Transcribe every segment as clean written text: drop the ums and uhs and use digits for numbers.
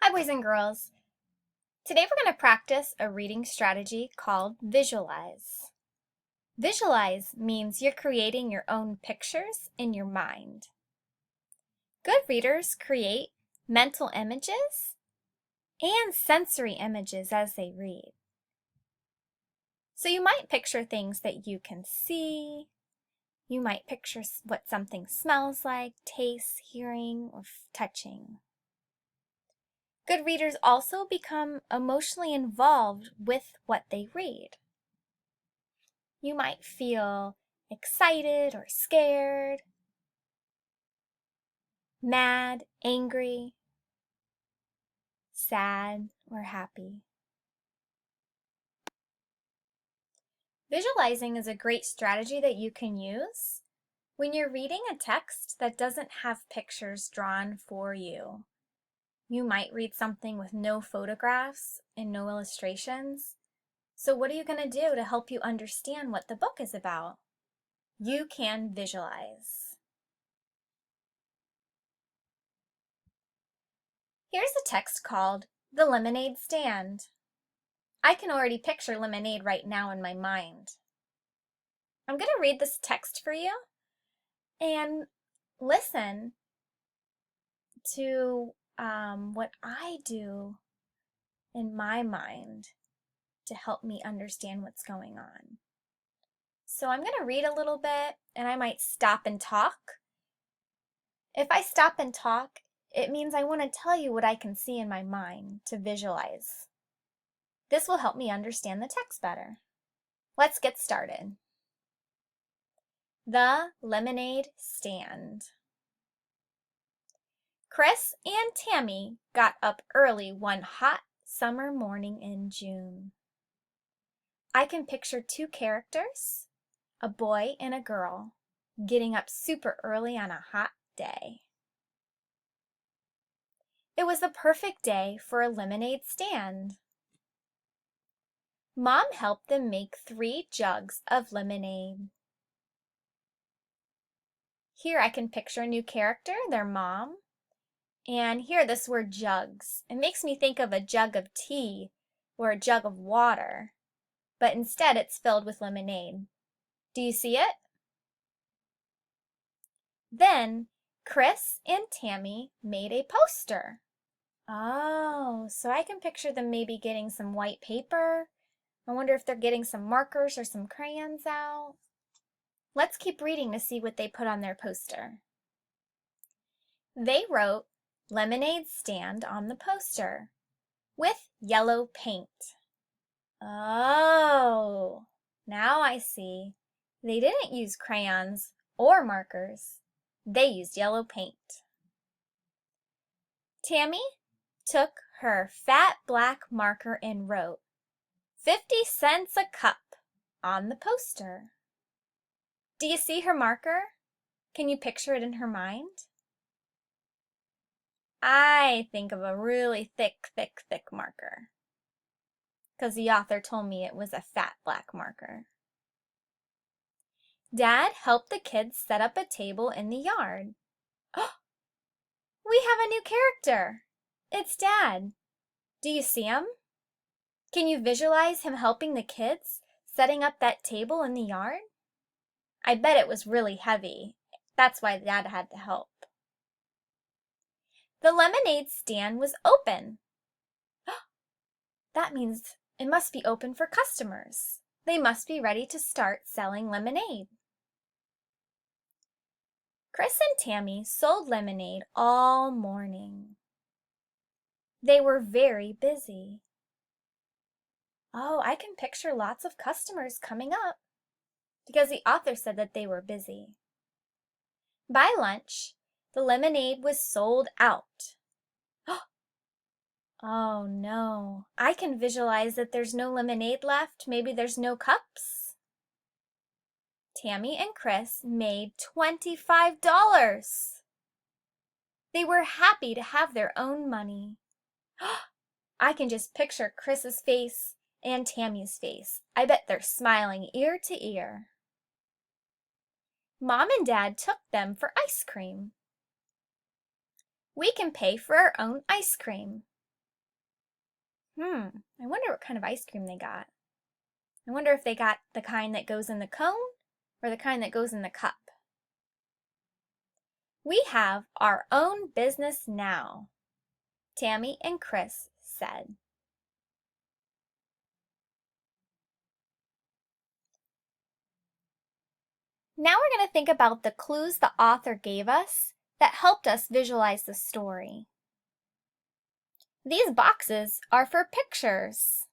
Hi, boys and girls. Today we're going to practice a reading strategy called visualize. Visualize means you're creating your own pictures in your mind. Good readers create mental images and sensory images as they read. So you might picture things that you can see. You might picture what something smells like, tastes, hearing, or touching. Good readers also become emotionally involved with what they read. You might feel excited or scared, mad, angry, sad, or happy. Visualizing is a great strategy that you can use when you're reading a text that doesn't have pictures drawn for you. You might read something with no photographs and no illustrations. So what are you going to do to help you understand what the book is about? You can visualize. Here's a text called The Lemonade Stand. I can already picture lemonade right now in my mind. I'm going to read this text for you and listen to what I do in my mind to help me understand what's going on. So I'm going to read a little bit and I might stop and talk. If I stop and talk, it means I want to tell you what I can see in my mind to visualize. This will help me understand the text better. Let's get started. The Lemonade Stand. Chris and Tammy got up early one hot summer morning in June. I can picture two characters, a boy and a girl, getting up super early on a hot day. It was the perfect day for a lemonade stand. Mom helped them make 3 jugs of lemonade. Here I can picture a new character, their mom. And here this word jugs. It makes me think of a jug of tea or a jug of water, but instead it's filled with lemonade. Do you see it? Then Chris and Tammy made a poster. Oh, so I can picture them maybe getting some white paper. I wonder if they're getting some markers or some crayons out. Let's keep reading to see what they put on their poster. They wrote Lemonade Stand on the poster with yellow paint. Oh, now I see. They didn't use crayons or markers. They used yellow paint. Tammy took her fat black marker and wrote 50 cents a cup on the poster. Do you see her marker? Can you picture it in her mind? I think of a really thick marker, because the author told me it was a fat black marker. Dad helped the kids set up a table in the yard. Oh, we have a new character. It's Dad. Do you see him? Can you visualize him helping the kids setting up that table in the yard? I bet it was really heavy. That's why Dad had to help. The lemonade stand was open. That means it must be open for customers. They must be ready to start selling lemonade. Chris and Tammy sold lemonade all morning. They were very busy. Oh, I can picture lots of customers coming up because the author said that they were busy. By lunch, the lemonade was sold out. Oh no, I can visualize that there's no lemonade left. Maybe there's no cups. Tammy and Chris made $25. They were happy to have their own money. I can just picture Chris's face and Tammy's face. I bet they're smiling ear to ear. Mom and Dad took them for ice cream. We can pay for our own ice cream. I wonder what kind of ice cream they got. I wonder if they got the kind that goes in the cone or the kind that goes in the cup. We have our own business now, Tammy and Chris said. Now we're going to think about the clues the author gave us that helped us visualize the story. These boxes are for pictures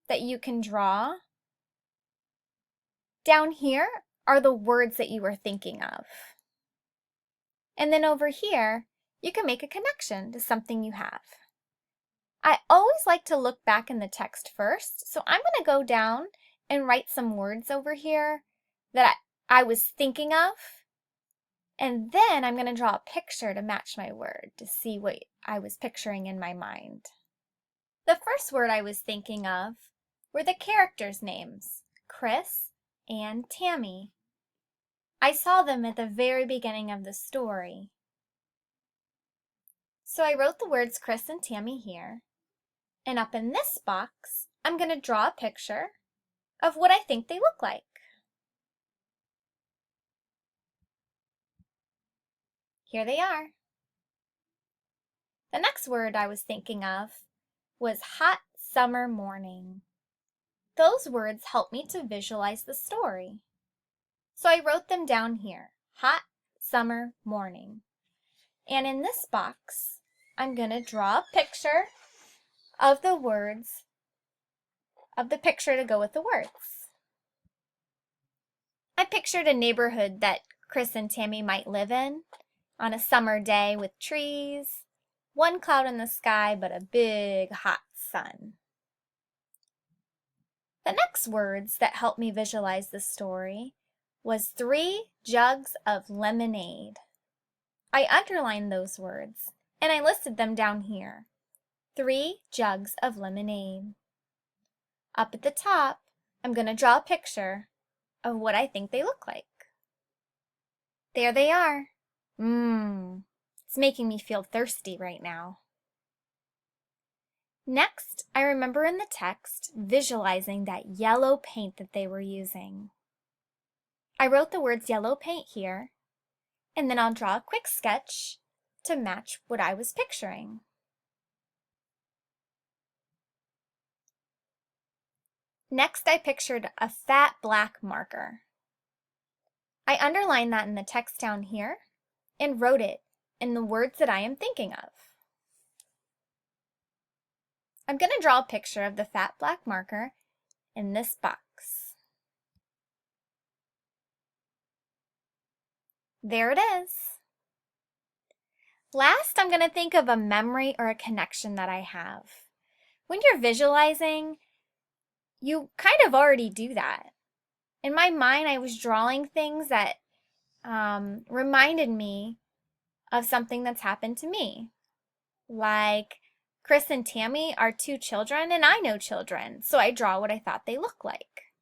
that you can draw. Down here are the words that you were thinking of. And then over here, you can make a connection to something you have. I always like to look back in the text first, so I'm going to go down and write some words over here that I was thinking of, and then I'm going to draw a picture to match my word to see what I was picturing in my mind. The first word I was thinking of were the characters' names, Chris and Tammy. I saw them at the very beginning of the story. So I wrote the words Chris and Tammy here, and up in this box, I'm going to draw a picture of what I think they look like. Here they are. The next word I was thinking of was hot summer morning. Those words help me to visualize the story. So I wrote them down here, hot summer morning. And in this box, I'm going to draw a picture of the words, of the picture to go with the words. I pictured a neighborhood that Chris and Tammy might live in on a summer day with trees, one cloud in the sky, but a big hot sun. The next words that helped me visualize the story was 3 jugs of lemonade. I underlined those words and I listed them down here. 3 jugs of lemonade. Up at the top, I'm going to draw a picture of what I think they look like. There they are. It's making me feel thirsty right now. Next, I remember in the text visualizing that yellow paint that they were using. I wrote the words yellow paint here, and then I'll draw a quick sketch to match what I was picturing. Next, I pictured a fat black marker. I underlined that in the text down here and wrote it in the words that I am thinking of. I'm going to draw a picture of the fat black marker in this box. There it is. Last, I'm going to think of a memory or a connection that I have. When you're visualizing, you kind of already do that. In my mind, I was drawing things that reminded me of something that's happened to me. Like Chris and Tammy are 2 children and I know children, so I draw what I thought they look like.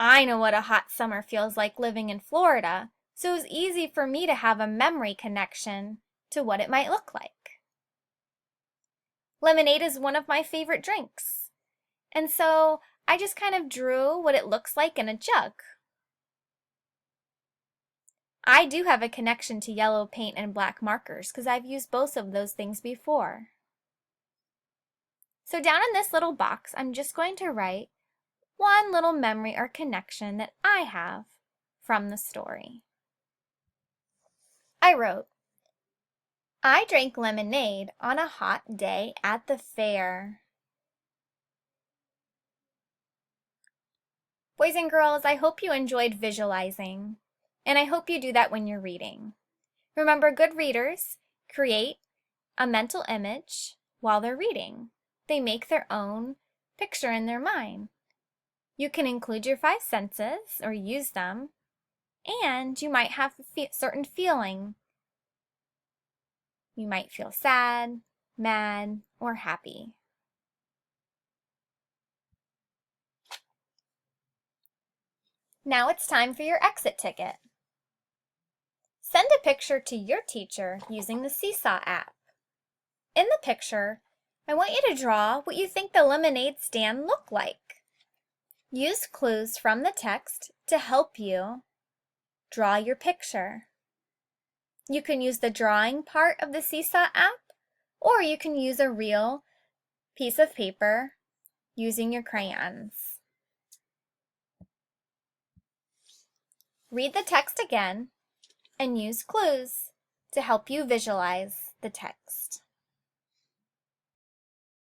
I know what a hot summer feels like living in Florida, so it was easy for me to have a memory connection to what it might look like. Lemonade is one of my favorite drinks, and so I just kind of drew what it looks like in a jug. I do have a connection to yellow paint and black markers because I've used both of those things before. So down in this little box, I'm just going to write one little memory or connection that I have from the story. I wrote, I drank lemonade on a hot day at the fair. Boys and girls, I hope you enjoyed visualizing, and I hope you do that when you're reading. Remember, good readers create a mental image while they're reading. They make their own picture in their mind. You can include your 5 senses or use them, and you might have a certain feeling. You might feel sad, mad, or happy. Now it's time for your exit ticket. Send a picture to your teacher using the Seesaw app. In the picture, I want you to draw what you think the lemonade stand looked like. Use clues from the text to help you draw your picture. You can use the drawing part of the Seesaw app, or you can use a real piece of paper using your crayons. Read the text again and use clues to help you visualize the text.